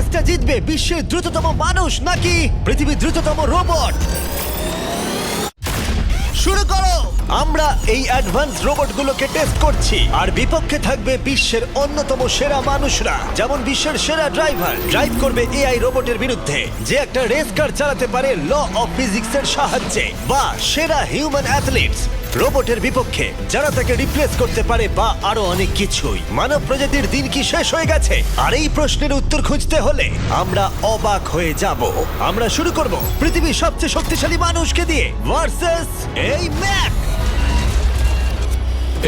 রেসটা জিতবে বিশ্বের দ্রুততম মানুষ নাকি পৃথিবীর দ্রুততম রোবট? শুরু করো। আমরা এই অ্যাডভান্স রোবটগুলোকে টেস্ট করছি আর বিপক্ষে থাকবে বিশ্বের অন্যতম সেরা মানুষরা, যেমন বিশ্বের সেরা ড্রাইভার ড্রাইভ করবে এআই রোবটের বিরুদ্ধে যে একটা রেস কার চালাতে পারে ল অফ ফিজিক্সের সাহায্যে, বা সেরা হিউম্যান অ্যাথলিটস রোবটের বিপক্ষে যারা তাকে রিপ্লেস করতে পারে, বা আরো অনেক কিছুই। মানব প্রজাতির দিন কি শেষ হয়ে গেছে? আর এই প্রশ্নের উত্তর খুঁজতে হলে আমরা অবাক হয়ে যাব। আমরা শুরু করব পৃথিবীর সবচেয়ে শক্তিশালী মানুষকে দিয়ে ভার্সেস এই ম্যাক।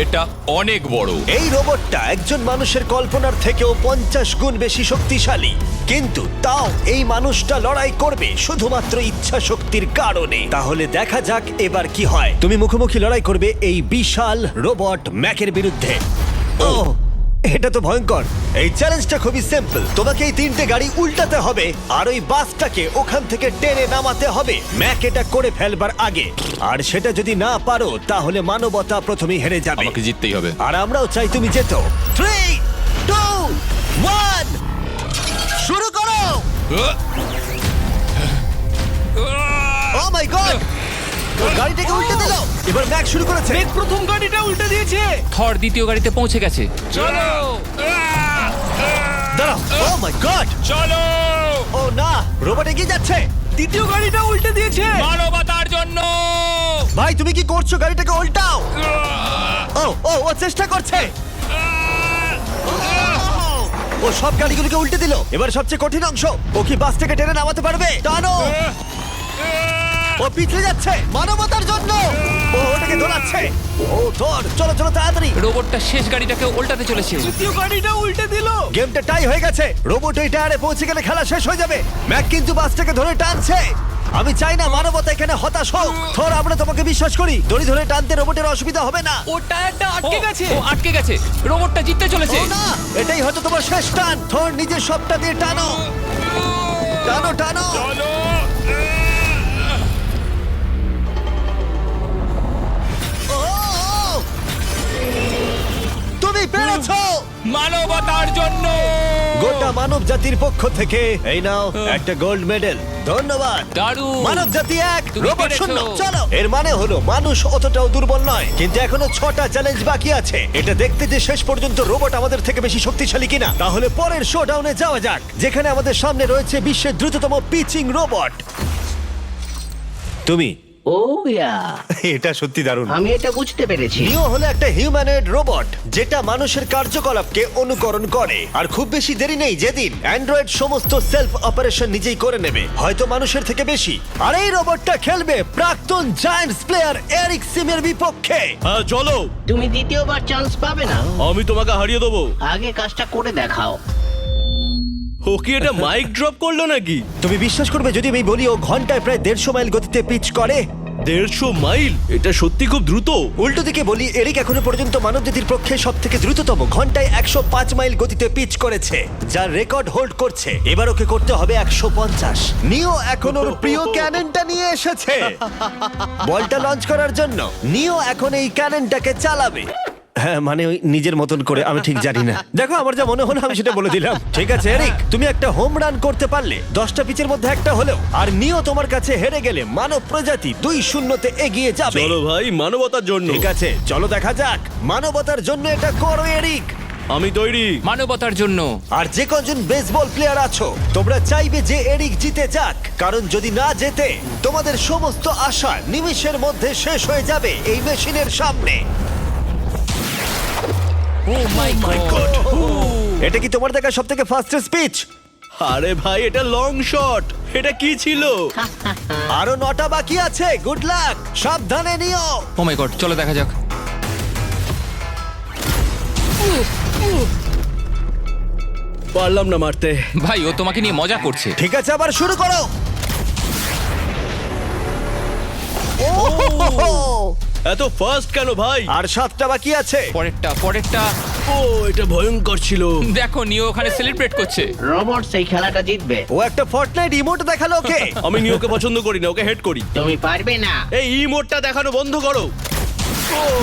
এটা অনেক বড়। এই রোবটটা একজন মানুষের কল্পনার থেকেও 50 গুণ বেশি শক্তিশালী, কিন্তু তাও এই মানুষটা লড়াই করবে শুধুমাত্র ইচ্ছা শক্তির কারণে। তাহলে দেখা যাক এবার কি হয়। তুমি মুখোমুখি লড়াই করবে এই বিশাল রোবট ম্যাকের বিরুদ্ধে। ও, এটা তো ভয়ঙ্কর। এই চ্যালেঞ্জটা খুবই সিম্পল। তোমাকে এই 3টে গাড়ি উল্টাতে হবে আর ওই বাসটাকে ওখান থেকে টেনে নামাতে হবে ম্যাক এটা করে ফেলবার আগে। আর সেটা যদি না পারো তাহলে মানবতা প্রথমেই হেরে যাবে। আমাকে জিততেই হবে। আর আমরাও চাই তুমি যেতো। 3, 2, 1 শুরু করো। ও মাই গড, গাড়িটাকে উল্টে দিল। এবার ম্যাক শুরু করেছে। প্রথম গাড়িটা উল্টে দিয়েছে। থর দ্বিতীয় গাড়িতে পৌঁছে গেছে। চলো দাঁড়াও। ও মাই গড, চলো। ও না, রোবট এগিয়ে যাচ্ছে। দ্বিতীয় গাড়িটা উল্টে দিয়েছে। মানবতার জন্য। ভাই তুমি কি করছো? গাড়িটাকে উল্টাও। ও ও ও চেষ্টা করছে। ও সব গাড়িগুলোকে উল্টে দিল। এবার সবচেয়ে কঠিন অংশ, ও কি বাস থেকে টেনে নামাতে পারবে? টানো। ও পিছলে যাচ্ছে মানবতার জন্য। ও ওটাকে দোলাচ্ছে। ও ধর, চলো চলো তাড়াতাড়ি। রোবটটা শেষ গাড়িটাকে উল্টাতে চলেছে। দ্বিতীয় গাড়িটা উল্টে দিল। গেমটা টাই হয়ে গেছে। রোবট ওই টায়ারে পৌঁছে গেলে খেলা শেষ হয়ে যাবে। ম্যাক কিন্তু বাসটাকে ধরে টানছে। আমি চাই না মানবতা এখানে হতাশ হোক। থর, আমরা তোমাকে বিশ্বাস করি। দড়ি ধরে টানতে রোবটের অসুবিধা হবে না। ও টায়ারটা আটকে গেছে। ও আটকে গেছে। রোবটটা জিততে চলেছে। ও না, এটাই হয়তো তোমার শেষ টান। থর, নিজের সবটা দিয়ে টানো। টানো টানো। চলো। ও, তুমি পেরেছো। মানবতার জন্য। গোটা মানব জাতির পক্ষ থেকে এই নাও একটা গোল্ড মেডেল। ধন্যবাদ। দারুণ। মানব জাতি এক, তুমি রোবট পেরেছো। শূন্য। চলো, এর মানে হলো মানুষ অতটাও দুর্বল নয়, কিন্তু এখনো 6টা চ্যালেঞ্জ বাকি আছে। এটা দেখতে যে শেষ পর্যন্ত রোবট আমাদের থেকে বেশি শক্তিশালী কিনা। তাহলে পরের শোডাউনে যাওয়া যাক, যেখানে আমাদের সামনে রয়েছে বিশ্বের দ্রুততম পিচিং রোবট। তুমি ও ইয়া, এটা সত্যি দারুণ। আমি এটা বুঝতে পেরেছি। নিও হলো একটা হিউম্যানয়েড রোবট যেটা মানুষের কার্যকলাপকে অনুকরণ করে। আর খুব বেশি দেরি নেই যেদিন অ্যান্ড্রয়েড সমস্ত সেলফ অপারেশন নিজেই করে নেবে, হয়তো মানুষের থেকে বেশি। আর এই রোবটটা খেলবে প্রাক্তন জায়ান্টস প্লেয়ার এরিক সিমের বিপক্ষে। হ্যাঁ চলো, তুমি দ্বিতীয়বার চান্স পাবে না। আমি তোমাকে হারিয়ে দেবো। আগে কাজটা করে দেখাও। ও কি এটা মাইক ড্রপ করলো নাকি? তুমি বিশ্বাস করবে যদি আমি বলি ও ঘন্টায় প্রায় 150 মাইল গতিতে পিচ করে? 150 মাইল? এটা সত্যি খুব দ্রুত। উল্টো দিকে বলি, এরিক এখনো পর্যন্ত মানবজাতির পক্ষে সব থেকে দ্রুততম ঘন্টায় 105 মাইল গতিতে পিচ করেছে, যার রেকর্ড হোল্ড করছে। এবার ওকে করতে হবে 150। নিও এখন ওর প্রিয় ক্যাননটা নিয়ে এসেছে বলটা লঞ্চ করার জন্য। নিও এখন এই ক্যাননটাকে চালাবে। হ্যাঁ, মানে ওই নিজের মতন করে, আমি ঠিক জানি না। দেখো, আমার যা মনে হলো আমি সেটা বলে দিলাম। ঠিক আছে এরিক, তুমি একটা হোম রান করতে পারলে 10টা পিচের মধ্যে একটা হলেও। আর নিও তোমার কাছে হেরে গেলে মানব প্রজাতি 2-0 এগিয়ে যাবে। চলো ভাই, মানবতার জন্য। ঠিক আছে, চলো দেখা যাক। মানবতার জন্য এটা করো এরিক। আমি তৈরি। মানবতার জন্য। আর যে কজন বেসবল প্লেয়ার আছো, তোমরা চাইবে যে এরিক জিতে যাক, কারণ যদি না জেতে তোমাদের সমস্ত আশা নিমিষের মধ্যে শেষ হয়ে যাবে এই মেশিনের সামনে। ও মাই God! গড। এটা কি তোমার দেখা সবথেকে ফাস্টেস্ট স্পিচ? আরে ভাই, এটা লং শট। এটা কি ছিল? আরো 9টা বাকি আছে। গুড লাক, সাবধানে নিও। ও মাই গড, চলো দেখা যাক। পারলাম না মারতে। ভাই, ও তোমাকে নিয়ে মজা করছে। ঠিক আছে, আবার শুরু করো। এত ফাস্ট কেন ভাই? আর 7টা বাকি আছে। পরেরটা। ও, এটা ভয়ঙ্কর ছিল। দেখো, নিও ওখানে সেলিব্রেট করছে। রোবট সেই খেলাটা জিতবে। ও একটা ফর্টনাইট ইমোট দেখালো ওকে। আমি নিয়োকে পছন্দ করি না, ওকে হেড করি। তুমি পারবে না। এই ইমোটটা দেখানো বন্ধ করো।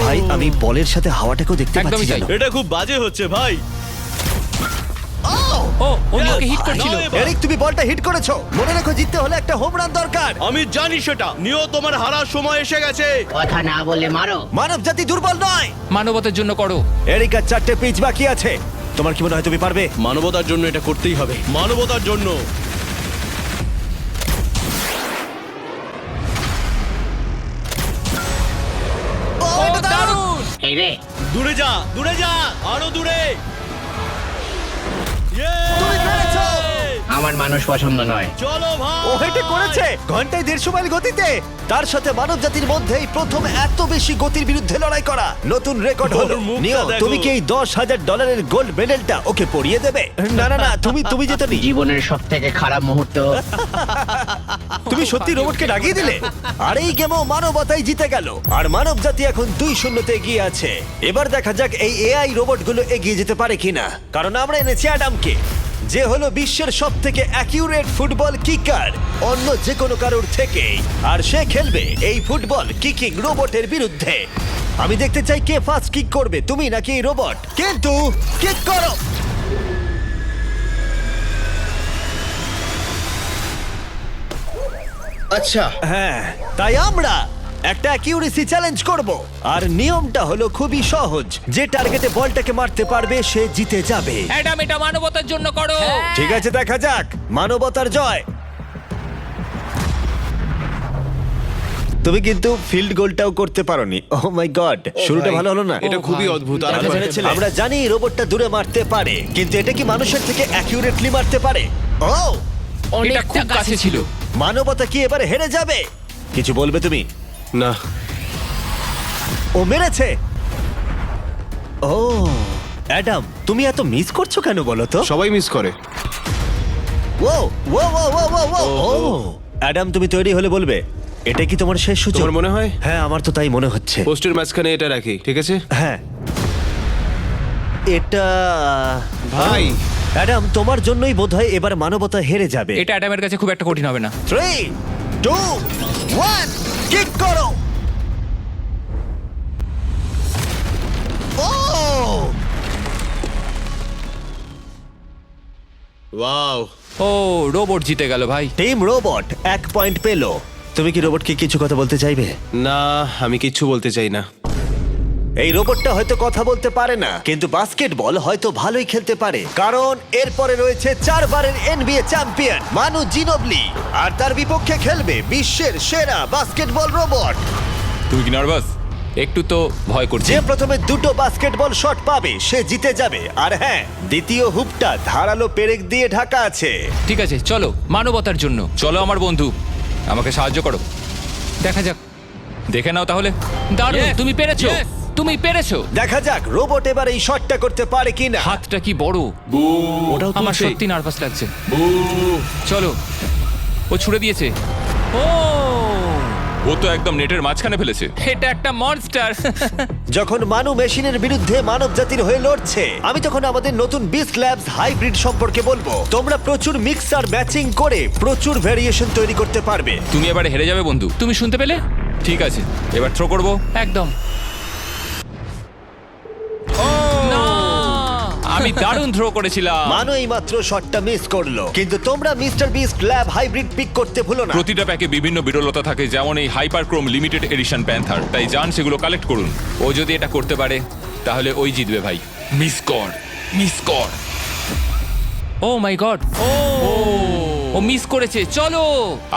ভাই, আমি বলের সাথে হাওয়াটাকেও দেখতে একদমই পাচ্ছি তাই। জানো। এটা খুব বাজে হচ্ছে ভাই। ও ও নিওকে হিট করছিল। নাও এবার। এরিক তুমি বলটা হিট করেছো, মনে রেখো জিততে হলে একটা হোম রান দরকার। আমি জানি সেটা। নিও, তোমার হারার সময় এসে গেছে। কথা না বলে মারো। মানব জাতি দুর্বল নয়। মানবতার জন্য করো। এরিক আর 4টে পিচ বাকি আছে, তোমার কি মনে হয় তুমি পারবে? মানবতার জন্য এটা করতেই হবে, মানবতার জন্য। ও, ও এটা দারুণ! দারুণ! এই রে, দূরে যা, দূরে যা, আরো দূরে। তুমি পেরেছো! আমার মানুষ পছন্দ নয়। চলো ভাই। ও এটা করেছে ঘন্টায় 150 মাইল গতিতে। তার সাথে মানব জাতির মধ্যেই প্রথম এত বেশি গতির বিরুদ্ধে লড়াই করা নতুন রেকর্ড হলো। ওর মুখটা নিও, দেখো। তুমি কি এই $10,000 গোল্ড মেডেলটা ওকে পরিয়ে দেবে? না না না, তুমি যেতে নি। জীবনের সব থেকে খারাপ মুহূর্ত। তুমি সত্যি রোবটকে ডাকিয়ে দিলে। আর এই গেমও মানবতাই জিতে গেল, আর মানব জাতি এখন 2-0 তে এগিয়ে আছে। এবার দেখা যাক এই এআই রোবটগুলো এগিয়ে যেতে পারে কিনা, কারণ আমরা এনেছি অ্যাডামকে, যে হলো বিশ্বের সব থেকে অ্যাকিউরেট ফুটবল কিকার অন্য যে কোনো কারোর থেকে, আর সে খেলবে এই ফুটবল কিকিং রোবটের বিরুদ্ধে। আমি দেখতে চাই কে ফার্স্ট কিক করবে, তুমি নাকি এই রোবট। কিন্তু কিক করো। আচ্ছা, হ্যাঁ, তাই আমরা একটা অ্যাকিউরেসি চ্যালেঞ্জ করব, আর নিয়মটা হলো খুবই সহজ। যে টার্গেটে বলটাকে মারতে পারবে সে জিতে যাবে। অ্যাডাম, এটা মানবতার জন্য করো। ঠিক আছে, দেখা যাক মানবতার জয়। তুমি কিন্তু ফিল্ড গোলটাও করতে পারোনি। ও মাই গড, শুরুটা ভাই। ভালো হলো না। এটা ও খুবই ভাই। অদ্ভুত। দেখা আর জেনেছিলে? আমরা জানি রোবটটা দূরে মারতে পারে, কিন্তু এটা কি মানুষের থেকে অ্যাকিউরেটলি মারতে পারে? ও, এটা খুব কাছে ছিল। মানবতা কি এবারে হেরে যাবে? কিছু বলবে তুমি? না, ও মেরেছে। ও অ্যাডাম, তুমি এত মিস করছো কেন বলো তো? সবাই মিস করে। ও ও ও ও ও ও ও অ্যাডাম, তুমি তৈরি হলে বলবে। এটা কি তোমার শেষ সুযোগ? তোমার মনে হয়? হ্যাঁ, আমার তো তাই মনে হচ্ছে। পোস্টের মাঝখানে এটা রাখি, ঠিক আছে? হ্যাঁ, এটা ভাই। অ্যাডাম, তোমার জন্যই বোধহয় এবার মানবতা হেরে যাবে। এটা অ্যাডামের কাছে খুব একটা কঠিন হবে না। 3, 2, 1, কিক করো। ও, ওয়াও। ও, রোবট জিতে গেল ভাই। টিম রোবট 1 পয়েন্ট পেল। তুমি কি রোবটকে কিছু কথা বলতে চাইবে? না, আমি কিচ্ছু বলতে চাই না। এই রোবটটা হয়তো কথা বলতে পারে না, কিন্তু বাস্কেটবল হয়তো ভালোই খেলতে পারে, কারণ এরপরে রয়েছে 4 বারের NBA চ্যাম্পিয়ন মানু জিনোবলি, আর তার বিপক্ষে খেলবে বিশ্বের সেরা বাস্কেটবল রোবট। তুমি কি নার্ভাস? একটু তো ভয় করছে। যে প্রথমে 2টো বাস্কেটবল শট পাবে সে জিতে যাবে। আর হ্যাঁ, দ্বিতীয় হুপটা ধারালো পেরেক দিয়ে ঢাকা আছে। ঠিক আছে, চলো মানবতার জন্য। চলো আমার বন্ধু, আমাকে সাহায্য করো। দেখা যাক, দেখে নাও তাহলে। দারুণ, তুমি পেরেছো, তুমি পেরেছো। দেখা যাক রোবট এবার এই শটটা করতে পারে কিনা। হাতটা কি বড়! ওটাও আমার তুলছে। সত্যি নার্ভাস লাগছে। চলো, ও ছুড়ে দিয়েছে। ও তো একদম নেটের মাঝখানে ফেলেছে। এটা একটা মনস্টার। যখন মানু মেশিনের বিরুদ্ধে মানব জাতির হয়ে লড়ছে, আমি তখন আমাদের নতুন বিস্ট ল্যাবস হাইব্রিড সম্পর্কে বলবো। তোমরা প্রচুর মিক্সার ম্যাচিং করে প্রচুর ভেরিয়েশন তৈরি করতে পারবে। তুমি এবারে হেরে যাবে বন্ধু, তুমি শুনতে পেলে? ঠিক আছে, এবার থ্রো করব। একদম। না! আমি দারুণ থ্রো করেছিলাম। মানু এই মাত্র শটটা মিস করলো, কিন্তু তোমরা Mister Beast Lab hybrid pick করতে ভুলো না। প্রতিটা প্যাকে বিভিন্ন বিরলতা থাকে, যেমন এই হাইপারক্রোম লিমিটেড এডিশন প্যান্থার। তাই যান সেগুলো কালেক্ট করুন। ও যদি এটা করতে পারে তাহলে ওই জিতবে ভাই। মিস কর, মিস কর। ও মাই গড! ও মিস করেছে। চলো।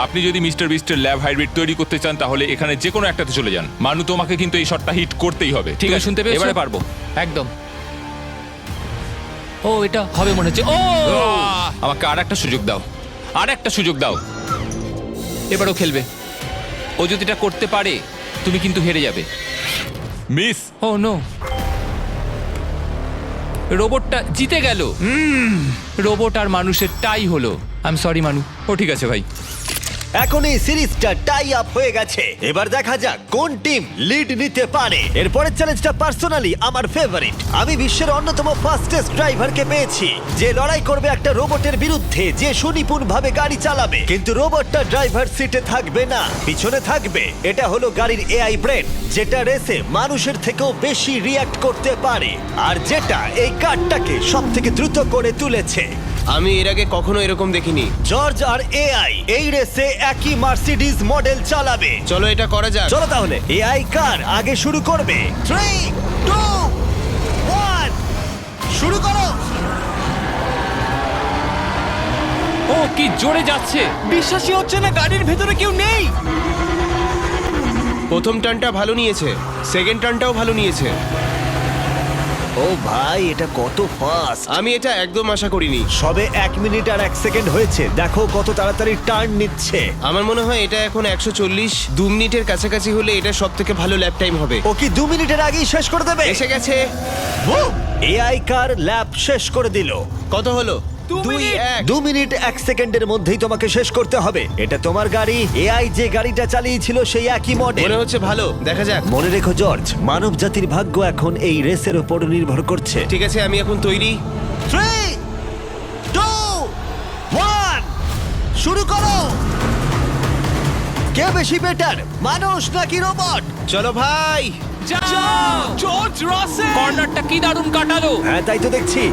আপনি যদি মিস্টার বিস্টের ল্যাব হাইব্রিড তৈরি করতে চান তাহলে এখানে যে কোনো একটাতে চলে যান। মানু, তোমাকে কিন্তু এই শটটা হিট করতেই হবে। ঠিক আছে, শুনতে পেয়েছো? এবারে পারবো। একদম। ও, এটা হবে মনে হচ্ছে। ও, আমাকে আর একটা সুযোগ দাও, আর একটা সুযোগ দাও। এবারও খেলবে। ও যদি এটা করতে পারে তুমি কিন্তু হেরে যাবে। মিস। ও নো, রোবটটা জিতে গেল। রোবট আর মানুষের টাই হলো। আই এম সরি মানু। ও ঠিক আছে ভাই। এখন এই সিরিজটা টাই আপ হয়ে গেছে। এবার দেখা যাক কোন টিম লিড নিতে পারে। এরপরের চ্যালেঞ্জটা পার্সোনালি আমার ফেভারিট। আমি বিশ্বের অন্যতম ফাস্টেস্ট ড্রাইভারকে পেয়েছি, যে লড়াই করবে একটা রোবটের বিরুদ্ধে যে সুনিপুণভাবে গাড়ি চালাবে। কিন্তু রোবটটা ড্রাইভার সিটে থাকবে না, পিছনে থাকবে। এটা হলো গাড়ির এআই ব্রেন, যেটা রেসে মানুষের থেকেও বেশি রিয়্যাক্ট করতে পারে, আর যেটা এই কারটাকে সব থেকে দ্রুত করে তুলেছে। আমি এর আগে কখনো এরকম দেখিনি। জর্জ আর এআই এই রেসে একই মার্সিডিজ মডেল চালাবে। চলো এটা করা যাক। চলো তাহলে এআই কার আগে শুরু করবে। 3, 2, 1 শুরু করো। ও কি জোরে যাচ্ছে! বিশ্বাসই হচ্ছে না গাড়ির ভেতরে কেউ নেই। প্রথম টার্নটা ভালো নিয়েছে, সেকেন্ড টার্নটাও ভালো নিয়েছে। ও ভাই, এটা কত ফাস্ট! আমি এটা একদম আশা করিনি। সবে 1 মিনিট আর 1 সেকেন্ড হয়েছে, দেখো কত তাড়াতাড়ি টার্ন নিচ্ছে। আমার মনে হয় এটা এখন 140, 2 মিনিটের কাছাকাছি হলে এটা সব থেকে ভালো ল্যাপ টাইম হবে। ও কি 2 মিনিটের আগেই শেষ করে দেবে? এসে গেছে। এআই কার ল্যাব শেষ করে দিল। কত হলো? 2 2, মিনিট। 1। 2 মিনিট 1 সেকেন্ডের মধ্যেই তোমাকে শেষ করতে হবে। এটা তোমার গাড়ি, এআই যে গাড়িটা চালিয়েছিল সেই একই মডেল। মনে হচ্ছে ভালো, দেখা যাক। মনে রেখো জর্জ, মানব জাতির ভাগ্য এখন এই রেসের উপর নির্ভর করছে। ঠিক আছে, আমি এখন তৈরি। 3, 2, 1 শুরু করো। কে বেশি বেটার, মানুষ নাকি রোবট? চলো ভাই। যাও! জর্জ রাসেল। কর্নারটা কি দারুণ কাটালো! হ্যাঁ, তাই তো দেখছি।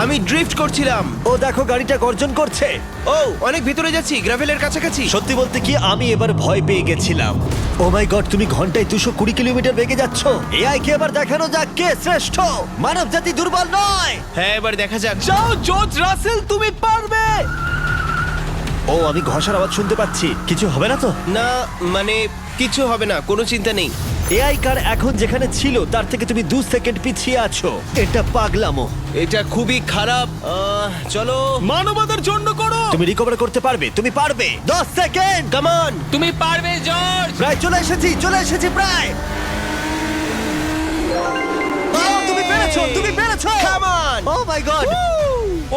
আমি ড্রিফট করছিলাম। ও দেখো, গাড়িটা গর্জন করছে। ও অনেক ভিতরে যাচ্ছি, গ্রাভেলের কাছাকাছি। সত্যি বলতে কি, আমি এবার ভয় পেয়ে গেছিলাম। ও মাই গড, তুমি ঘন্টায় 220 কিলোমিটার বেগে যাচ্ছ। এআই কে এবার দেখানো যাক কে শ্রেষ্ঠ। মানব জাতি দুর্বল নয়। হ্যাঁ, এবার দেখা যাক। যাও জর্জ রাসেল, তুমি পারবে। ও, আমি ঘষার আওয়াজ শুনতে পাচ্ছি। কিছু হবে না তো? না, মানে কিছু হবে না, কোনো চিন্তা নেই। এআই কার এখন যেখানে ছিল তার থেকে তুমি 2 সেকেন্ড পিছিয়ে আছো। এটা পাগলামো। এটা খুবই খারাপ। চলো। মানবতার জন্য করো। তুমি রিকভার করতে পারবে, তুমি পারবে। 10 সেকেন্ড, কাম অন। তুমি পারবে জর্জ! প্রায় চলে এসেছি প্রায়। ও, তুমি পেরেছো, তুমি পেরেছো। Come on. O my god,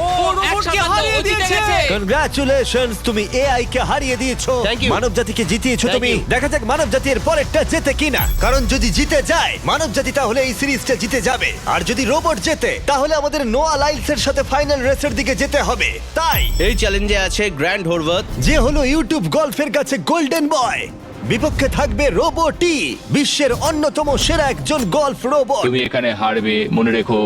ও রোবটকে হারিয়ে দিয়েছে। কনগ্রাচুলেশনস, তুমি এআই কে হারিয়ে দিয়েছো। Thank you. মানব জাতিকে জিতিয়েছো Thank তুমি। you. দেখা যাক মানব জাতির পরেরটা জেতে কিনা। কারণ যদি জিতে যায় মানব জাতি, তাহলে এই সিরিজটা জিতে যাবে। আর যদি রোবট জেতে, তাহলে আমাদের নোয়া লাইলসের সাথে ফাইনাল রেসের দিকে যেতে হবে। তাই এই চ্যালেঞ্জে আছে গ্র্যান্ড হোরভাত। যে হলো ইউটিউব গল্ফের কাছে গোল্ডেন বয়, বিপক্ষে থাকবে রোবটই, বিশ্বের অন্যতম সেরা একজন গল্ফ রোবট। তুমি এখানে হারবে, মনে রেখো।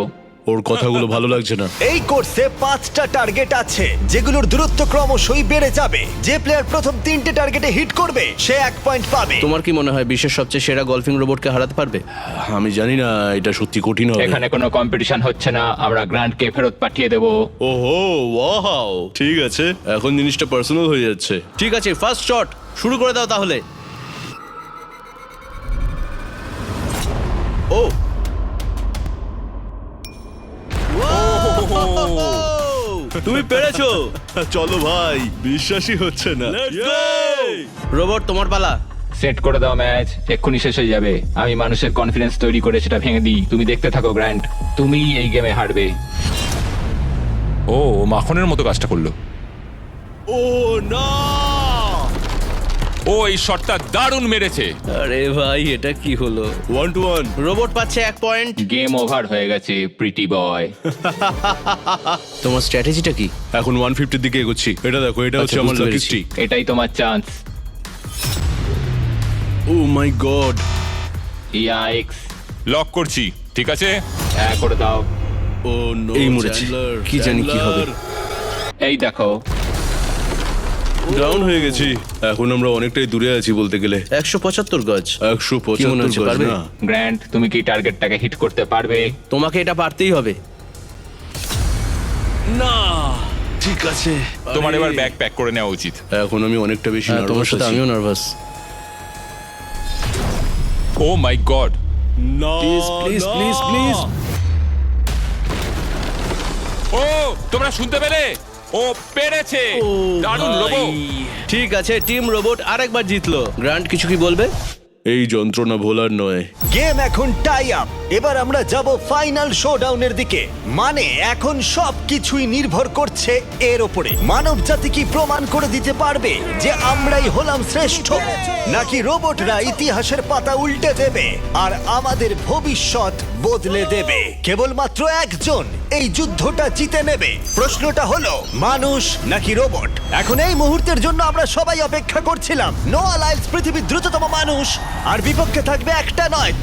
ওর কথাগুলো ভালো লাগছে না। এই কোর্সে 5টা টার্গেট আছে, যেগুলোর দূরত্ব ক্রমশই বেড়ে যাবে। যে প্লেয়ার প্রথম 3টে টার্গেটে হিট করবে সে 1 পয়েন্ট পাবে। তোমার কি মনে হয় বিশ্বের সবচেয়ে সেরা গলফিং রোবটকে হারাতে পারবে? আমি জানি না, এটা সত্যি কঠিন হবে। এখানে কোনো কম্পিটিশন হচ্ছে না, আমরা গ্র্যান্ডকে ফেরত পাঠিয়ে দেবো। ওহো, ওয়াও, ঠিক আছে, এখন জিনিসটা পার্সোনাল হয়ে যাচ্ছে। ঠিক আছে, ফার্স্ট শট শুরু করে দাও তাহলে। ও তুমি পেরেছো। চলো ভাই, বিশ্বাসই হচ্ছে না। রোবট, তোমার পালা। সেট করে দাও ম্যাচ, এক্ষুনি শেষ হয়ে যাবে। আমি মানুষের কনফিডেন্স তৈরি করে সেটা ভেঙে দিই। তুমি দেখতে থাকো গ্র্যান্ড, তুমি এই গেমে হারবে। ও মাখনের মতো কাজটা করলো। ও না! ও এই শটটা দারুণ মেরেছে। আরে ভাই, এটা কি হলো? 1-1। রোবট পাচ্ছে 1 পয়েন্ট। গেম ওভার হয়ে গেছে, প্রিটি বয়। তোমার স্ট্র্যাটেজিটা কি? এখন 150 দিকে এগোচ্ছি। এটা দেখো, এটা হচ্ছে আচ্ছা, আমার বুঝতে লাকি পেরেছি। স্ট্রিক। এটাই তোমার chance. O my god. Yikes! Lock করছি, ঠিক আছে। হ্যাঁ, করে দাও। ও নো, এই মরেছে। কি জানি কি হবে। এই দেখো, ডাউন হয়ে গেছি। এখন আমরা অনেকটাই দূরে আছি বলতে গেলে। 175 গজ। কি মনে 175 হচ্ছে, গজ পারবে? না। গ্র্যান্ড, তুমি কি টার্গেটটাকে হিট করতে পারবে? তোমাকে এটা পারতেই হবে। না, ঠিক আছে। তোমার আরে, এবার ব্যাগ প্যাক করে নেওয়া উচিত। এখন আমি অনেকটা বেশি হ্যাঁ, তোমার নার্ভাস সাথে আছি। আমিও নার্ভাস। Oh my God! না, প্লিজ না। Please please. ও তোমরা শুনতে পেলে? ও পেরেছে। দারুণ লোবো। ঠিক আছে, টিম রোবট আরেকবার জিতলো। গ্র্যান্ড, কিছু কি বলবে? এই যন্ত্রণা ভোলার নয়। গেম এখন টাই আপ। এবার আমরা যাব ফাইনাল শোডাউনের দিকে। মানে এখন সবকিছুই নির্ভর করছে এর উপরে। মানব জাতি কি প্রমাণ করে দিতে পারবে যে আমরাই হলাম শ্রেষ্ঠ, নাকি রোবটরা ইতিহাসের পাতা উল্টে দেবে আর আমাদের ভবিষ্যৎ বদলে দেবে। কেবলমাত্র একজন এই যুদ্ধটা জিতে নেবে। প্রশ্নটা হলো মানুষ নাকি রোবট। এখন এই মুহূর্তের জন্য আমরা সবাই অপেক্ষা করছিলাম। নোয়া লাইলস পৃথিবীর দ্রুততম মানুষ, আর বিপক্ষে থাকবে একটা নয়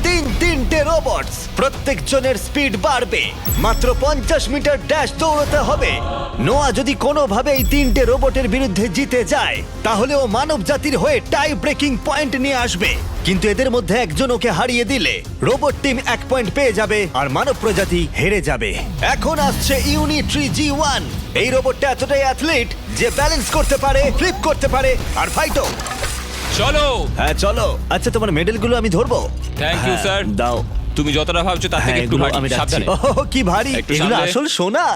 তিনটে রোবটস। প্রত্যেকজনের স্পিড বাড়বে। মাত্র 50 মিটার ড্যাশ দৌড়তে হবে। নোয়া যদি কোনোভাবে এই তিনটে রোবটের বিরুদ্ধে জিতে যায় তাহলে ও মানব জাতির হয়ে টাই ব্রেকিং পয়েন্ট নিয়ে আসবে। কিন্তু এদের মধ্যে একজন ওকে হারিয়ে দিলে রোবট টিম 1 পয়েন্ট পেয়ে যাবে আর মানব প্রজাতি হেরে যাবে। এখন আসছে ইউনিট্রি G1। এই রোবটটা এতটাই অ্যাথলিট যে ব্যালেন্স করতে পারে, ফ্লিপ করতে পারে আর ফাইটও। চলো। হ্যাঁ চলো। আচ্ছা তোমার মেডেলগুলো আমি ধরবো? Thank you, হ্যাঁ, sir. দাও। তুমি যতটা ভাবছো তার থেকে হ্যাঁ, একটু এগুলো ভারী। আমি রাখছি। সাবধানে। ওহ, কি ভারী। একটু এগুলো সামলে। আসল সোনা।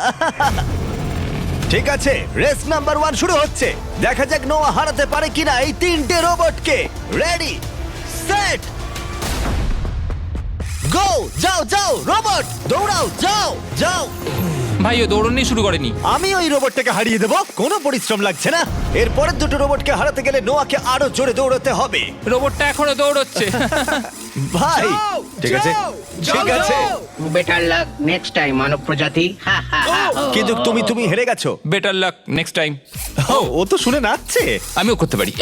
ঠিক আছে, রেস নাম্বার 1 শুরু হচ্ছে। দেখা যাক নোয়া হারাতে পারে কিনা এই তিনটে রোবটকে। রেডি, সেট, গো। যাও যাও রোবট, দৌড়াও, যাও যাও। ভাই ও দৌড়নি শুরু করেনি। আমি ওই রোবটটাকে হারিয়ে দেবো, কোনো পরিশ্রম লাগছে না। এর পরের দুটো রোবটকে হারাতে গেলে নোয়াকে আরো জোরে দৌড়াতে হবে। রোবটটা এখনো দৌড়চ্ছে। ভাই যাও, ঠিক আছে, যাও, ঠিক যাও, আছে। যাও। বেটার লাক নেক্সট টাইম মানব প্রজাতি। হা হা হা। কিন্তু তুমি হেরে গেছো। Better luck next time. ও তো শুনে নাচছে। আমিও করতে পারি।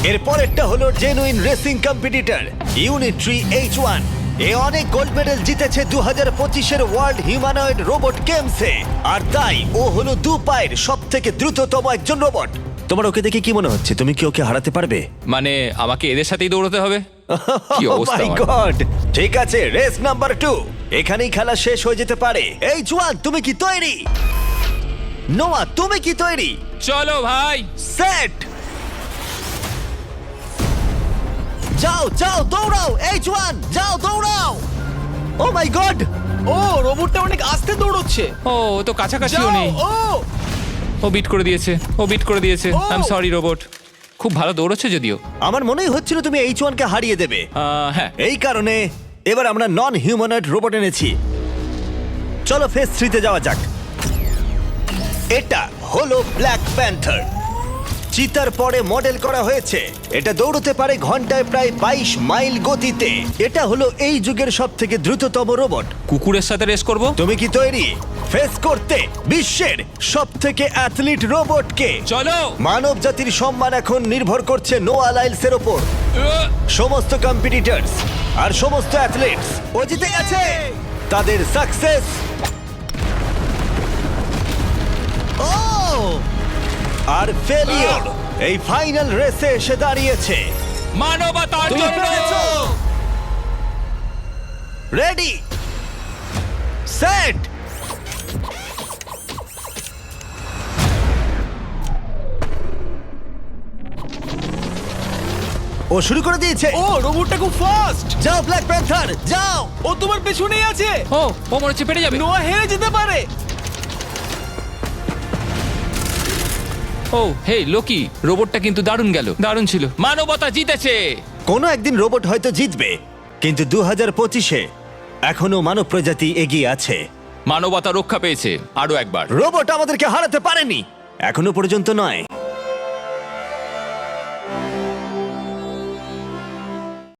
এর পরেরটা হলো genuine racing competitor Unitree H1। এ অনেক গোল্ড মেডেল জিতেছে 2025-এর ওয়ার্ল্ড হিউম্যানয়েড রোবট গেমসে, আর তাই ও হলো 2 পায়ের সবথেকে দ্রুততম একজন রোবট। তোমার ওকে দেখে কি মনে হচ্ছে? তুমি কি ওকে হারাতে পারবে? মানে আমাকে এদের সাথেই দৌড়তে হবে? কি অবস্থা মাই আমার। গড। ঠিক আছে, রেস নাম্বার 2। এখানেই খেলা শেষ হয়ে যেতে পারে। H1 তুমি কি তৈরি? নোয়া তুমি কি তৈরি? চলো ভাই। সেট, যাও যাও দৌড়াও। H1 যাও দৌড়াও। ও মাই গড। ও রোবটটা অনেক আস্তে দৌড়চ্ছে। ও ও তো কাছাকাছিও যাও, নেই। ও ও বিট করে দিয়েছে, ও বিট করে দিয়েছে। Oh! I am sorry robot. খুব ভালো দৌড়চ্ছে যদিও। আমার মনেই হচ্ছিল তুমি H1 কে হারিয়ে দেবে। হ্যাঁ। এই কারণে এবার আমরা নন হিউম্যানয়েড রোবট এনেছি। চলো ফেজ 3 তে যাওয়া যাক। এটা হলো ব্ল্যাক প্যান্থার। চিতার পরে মডেল করা হয়েছে। এটা দৌড়তে পারে ঘন্টায় প্রায় 22 মাইল গতিতে। এটা হলো এই যুগের সবথেকে দ্রুততম রোবট। কুকুরের সাথে রেস করব। তুমি কি তৈরি ফেস করতে বিশ্বের সবথেকে অ্যাথলিট রোবটকে? চলো। মানব জাতির সম্মান এখন নির্ভর করছে নোয়া লাইলসের ওপর। সমস্ত কম্পিটিটরস আর সমস্ত অ্যাথলিটস ও জিতে গেছে। তাদের সাকসেস ও আর ফেলিওর এই ফাইনাল রেসে এসে দাঁড়িয়েছে। মানবতার তুমি জন্য। পেরেছো। রেডি, সেট, ও শুরু করে দিয়েছে। ও রোবটটা খুব ফাস্ট। যাও ব্ল্যাক প্যান্থার যাও। ও তোমার পেছনেই আছে। ও মনে হচ্ছে পেরে যাবে। নোয়া হেরে যেতে পারে। ও হে লোকি, রোবটটা কিন্তু দারুণ গেল, দারুণ ছিল। মানবতা জিতেছে। কোনো একদিন রোবট হয়তো জিতবে, কিন্তু 2025-এ এখনো মানব প্রজাতি এগিয়ে আছে। মানবতা রক্ষা পেয়েছে আরো একবার। রোবট আমাদেরকে হারাতে পারেনি এখনো পর্যন্ত নয়।